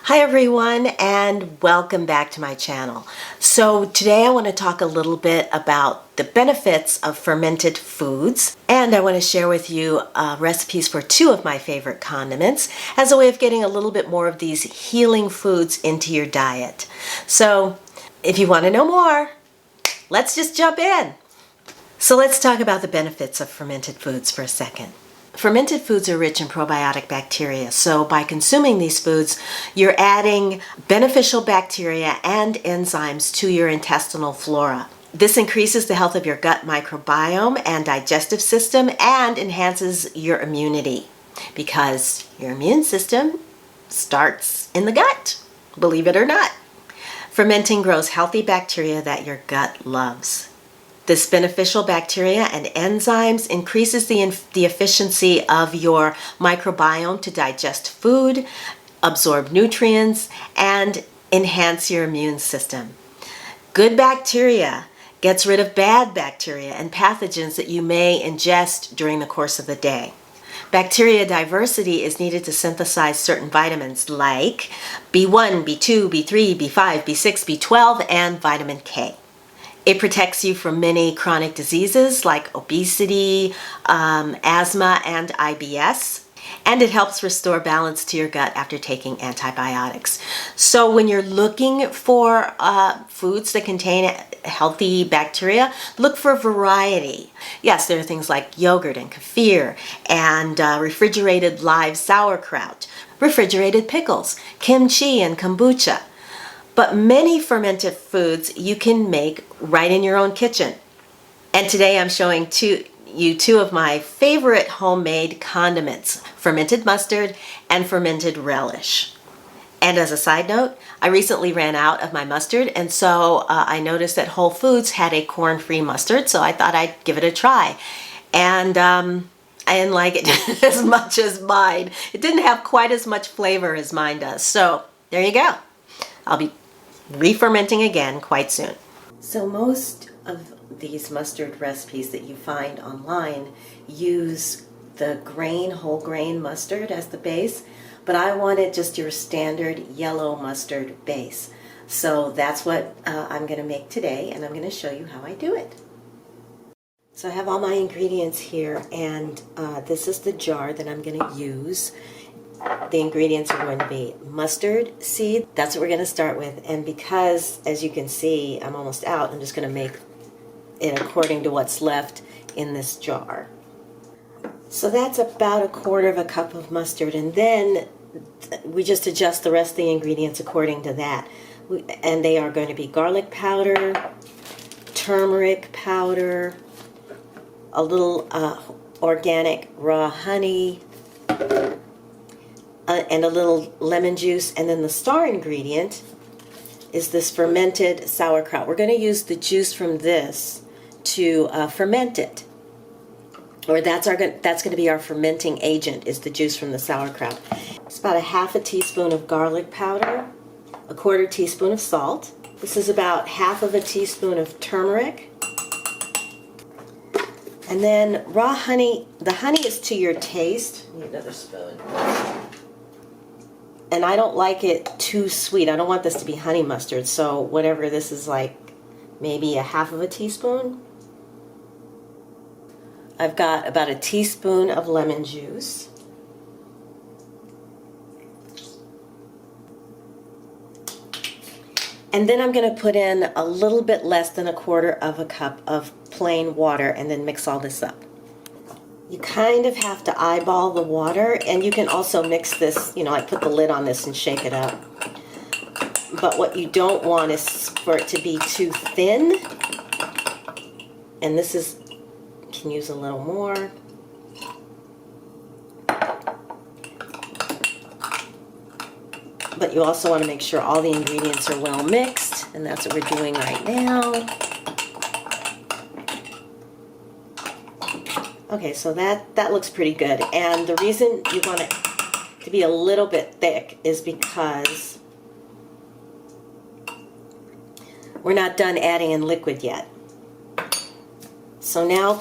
Hi everyone, and welcome back to my channel. So today I want to talk a little bit about the benefits of fermented foods, and I want to share with you recipes for two of my favorite condiments as a way of getting a little bit more of these healing foods into your diet. So if you want to know more, let's just jump in. So let's talk about the benefits of fermented foods for a second. Fermented foods are rich in probiotic bacteria, so by consuming these foods, you're adding beneficial bacteria and enzymes to your intestinal flora. This increases the health of your gut microbiome and digestive system and enhances your immunity because your immune system starts in the gut, believe it or not. Fermenting grows healthy bacteria that your gut loves. This beneficial bacteria and enzymes increases the efficiency of your microbiome to digest food, absorb nutrients, and enhance your immune system. Good bacteria gets rid of bad bacteria and pathogens that you may ingest during the course of the day. Bacteria diversity is needed to synthesize certain vitamins like B1, B2, B3, B5, B6, B12, and vitamin K. It protects you from many chronic diseases like obesity, asthma, and IBS. And it helps restore balance to your gut after taking antibiotics. So when you're looking for foods that contain healthy bacteria, look for variety. Yes, there are things like yogurt and kefir and refrigerated live sauerkraut, refrigerated pickles, kimchi, and kombucha. But many fermented foods you can make right in your own kitchen. And today I'm showing you two of my favorite homemade condiments, fermented mustard and fermented relish. And as a side note, I recently ran out of my mustard, and so I noticed that Whole Foods had a corn-free mustard, so I thought I'd give it a try. And I didn't like it as much as mine. It didn't have quite as much flavor as mine does. So there you go. I'll be re-fermenting again quite soon. So most of these mustard recipes that you find online use the whole grain mustard as the base, but I wanted just your standard yellow mustard base. So that's what I'm going to make today, and I'm going to show you how I do it. So I have all my ingredients here, and this is the jar that I'm going to use. The ingredients are going to be mustard seed. That's what we're going to start with. And because, as you can see, I'm almost out, I'm just going to make it according to what's left in this jar. So that's about 1/4 cup of mustard. And then we just adjust the rest of the ingredients according to that. And they are going to be garlic powder, turmeric powder, a little organic raw honey, and a little lemon juice, and then the star ingredient is this fermented sauerkraut. We're going to use the juice from this to ferment it, or that's going to be our fermenting agent, is the juice from the sauerkraut. It's about 1/2 teaspoon of garlic powder, 1/4 teaspoon of salt. This is about 1/2 teaspoon of turmeric, and then raw honey. The honey is to your taste. Need another spoon. And I don't like it too sweet. I don't want this to be honey mustard, so whatever this is, like maybe 1/2 teaspoon. I've got about 1 teaspoon of lemon juice. And then I'm going to put in a little bit less than 1/4 cup of plain water and then mix all this up. You kind of have to eyeball the water, and you can also mix this, I put the lid on this and shake it up. But what you don't want is for it to be too thin. And this is, you can use a little more. But you also want to make sure all the ingredients are well mixed, and that's what we're doing right now. Okay, so that looks pretty good. And the reason you want it to be a little bit thick is because we're not done adding in liquid yet. So now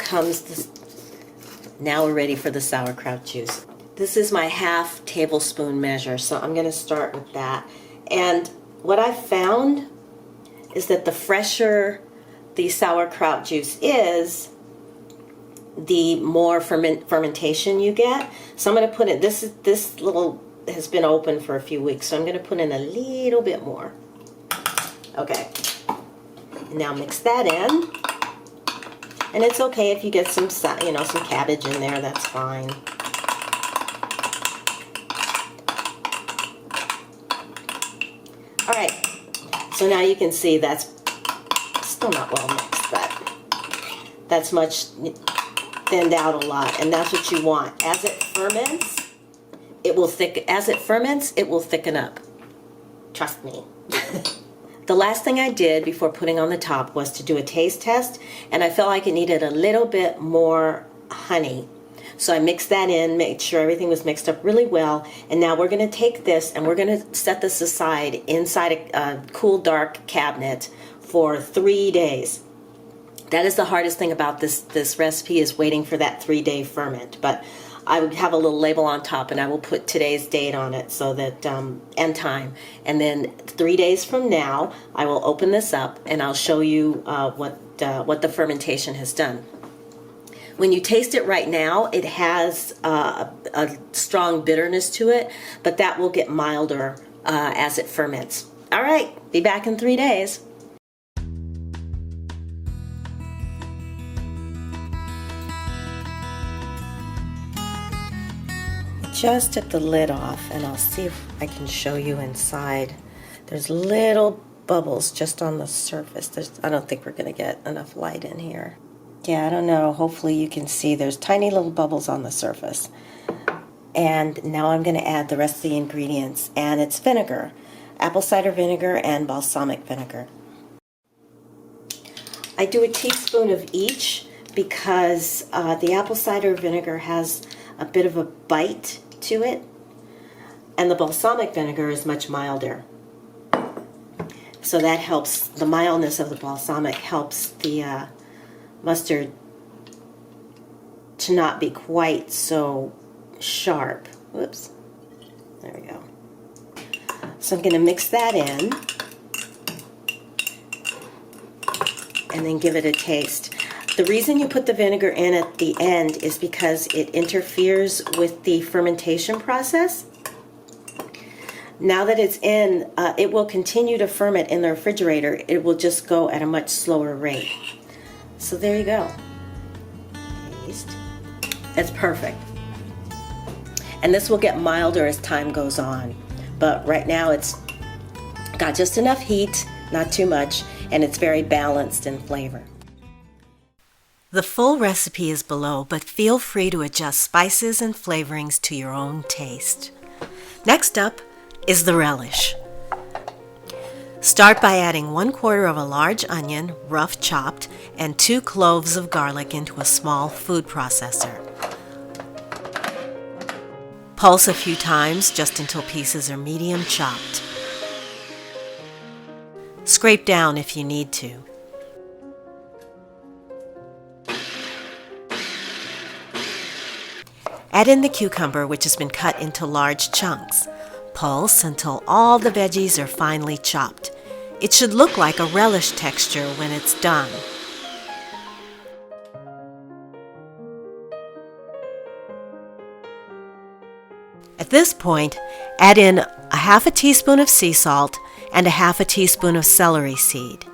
we're ready for the sauerkraut juice. This is my half tablespoon measure, so I'm going to start with that. And what I've found is that the fresher the sauerkraut juice is, the more fermentation you get. So I'm going to put in, this little has been open for a few weeks, so I'm going to put in a little bit more. Okay. Now mix that in. And it's okay if you get some, some cabbage in there, that's fine. All right. So now you can see that's still not well mixed, but that's much thinned out a lot, and that's what you want. As it ferments, it will thicken up. Trust me. The last thing I did before putting on the top was to do a taste test, and I felt like it needed a little bit more honey. So I mixed that in, made sure everything was mixed up really well, and now we're going to take this and we're going to set this aside inside a cool, dark cabinet for 3 days. That is the hardest thing about this recipe, is waiting for that 3-day ferment. But I would have a little label on top, and I will put today's date on it so that and time. And then 3 days from now, I will open this up and I'll show you what the fermentation has done. When you taste it right now, it has a strong bitterness to it, but that will get milder as it ferments. All right, be back in 3 days. Just took the lid off, and I'll see if I can show you inside. There's little bubbles just on the surface. I don't think we're going to get enough light in here. Yeah, I don't know. Hopefully you can see there's tiny little bubbles on the surface. And now I'm going to add the rest of the ingredients, and it's vinegar, apple cider vinegar and balsamic vinegar. I do a teaspoon of each because the apple cider vinegar has a bit of a bite to it, and the balsamic vinegar is much milder. So that helps, the mildness of the balsamic helps the mustard to not be quite so sharp. Whoops. There we go. So I'm going to mix that in and then give it a taste. The reason you put the vinegar in at the end is because it interferes with the fermentation process. Now that it's in, it will continue to ferment in the refrigerator. It will just go at a much slower rate. So there you go. Taste. It's perfect. And this will get milder as time goes on. But right now it's got just enough heat, not too much, and it's very balanced in flavor. The full recipe is below, but feel free to adjust spices and flavorings to your own taste. Next up is the relish. Start by adding 1/4 of a large onion, rough chopped, and 2 cloves of garlic into a small food processor. Pulse a few times just until pieces are medium chopped. Scrape down if you need to. Add in the cucumber, which has been cut into large chunks. Pulse until all the veggies are finely chopped. It should look like a relish texture when it's done. At this point, add in a 1/2 teaspoon of sea salt and a 1/2 teaspoon of celery seed.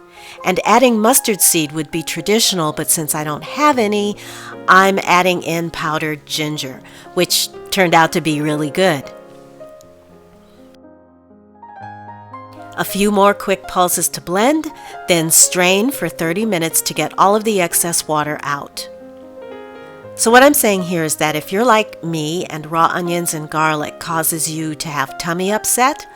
And adding mustard seed would be traditional, but since I don't have any, I'm adding in powdered ginger, which turned out to be really good. A few more quick pulses to blend, then strain for 30 minutes to get all of the excess water out. So what I'm saying here is that if you're like me and raw onions and garlic causes you to have tummy upset,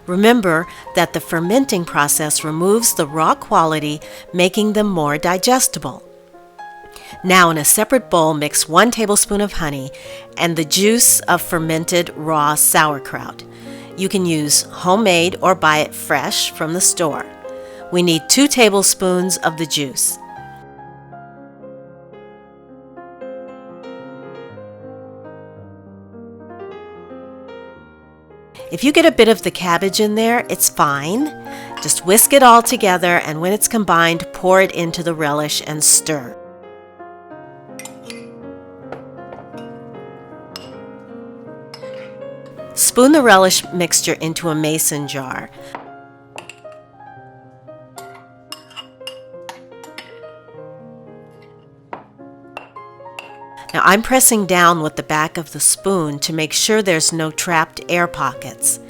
remember that the fermenting process removes the raw quality, making them more digestible. Now in a separate bowl, mix 1 tablespoon of honey and the juice of fermented raw sauerkraut. You can use homemade or buy it fresh from the store. We need 2 tablespoons of the juice. If you get a bit of the cabbage in there, it's fine. Just whisk it all together, and when it's combined, pour it into the relish and stir. Spoon the relish mixture into a mason jar. Now I'm pressing down with the back of the spoon to make sure there's no trapped air pockets.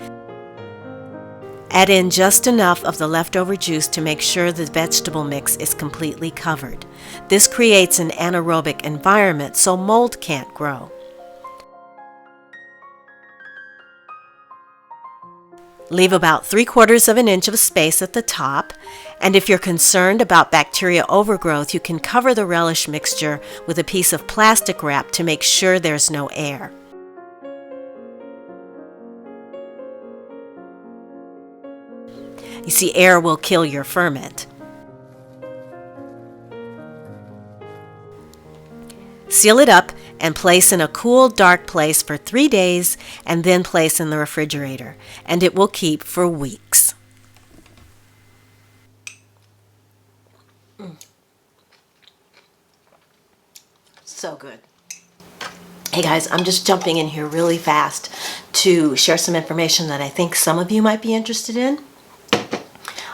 Add in just enough of the leftover juice to make sure the vegetable mix is completely covered. This creates an anaerobic environment so mold can't grow. Leave about 3/4 of an inch of space at the top, and if you're concerned about bacteria overgrowth, you can cover the relish mixture with a piece of plastic wrap to make sure there's no air. You see, air will kill your ferment. Seal it up and place in a cool, dark place for 3 days, and then place in the refrigerator, and it will keep for weeks. So good. Hey guys, I'm just jumping in here really fast to share some information that I think some of you might be interested in.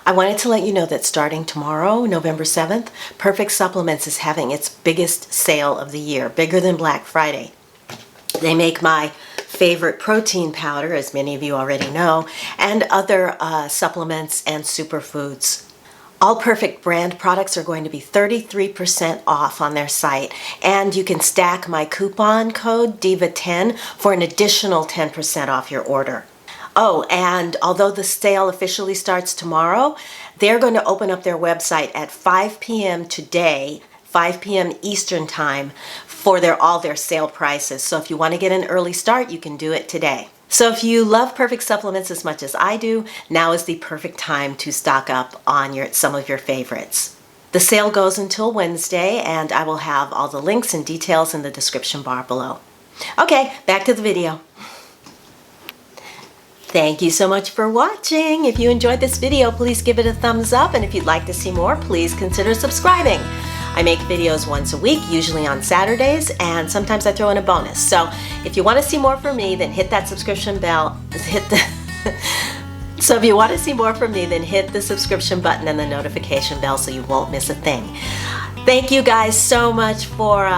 I wanted to let you know that starting tomorrow, November 7th, Perfect Supplements is having its biggest sale of the year, bigger than Black Friday. They make my favorite protein powder, as many of you already know, and other supplements and superfoods. All Perfect brand products are going to be 33% off on their site, and you can stack my coupon code DIVA10 for an additional 10% off your order. Oh, and although the sale officially starts tomorrow, they're going to open up their website at 5 p.m. today, 5 p.m. Eastern Time, for all their sale prices. So if you want to get an early start, you can do it today. So if you love Perfect Supplements as much as I do, now is the perfect time to stock up on some of your favorites. The sale goes until Wednesday, and I will have all the links and details in the description bar below. Okay, back to the video. Thank you so much for watching. If you enjoyed this video, please give it a thumbs up, and if you'd like to see more, please consider subscribing. I make videos once a week, usually on Saturdays, and sometimes I throw in a bonus. So if you want to see more from me, then hit that subscription bell. So if you want to see more from me, then hit the subscription button and the notification bell so you won't miss a thing. Thank you guys so much for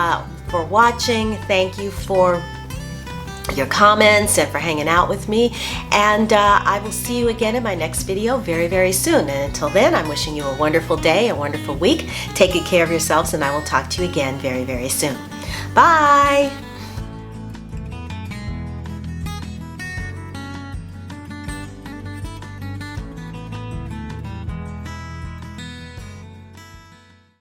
watching. Thank you for your comments and for hanging out with me, and I will see you again in my next video very, very soon. And until then, I'm wishing you a wonderful day, a wonderful week. Take good care of yourselves, and I will talk to you again very, very soon. Bye!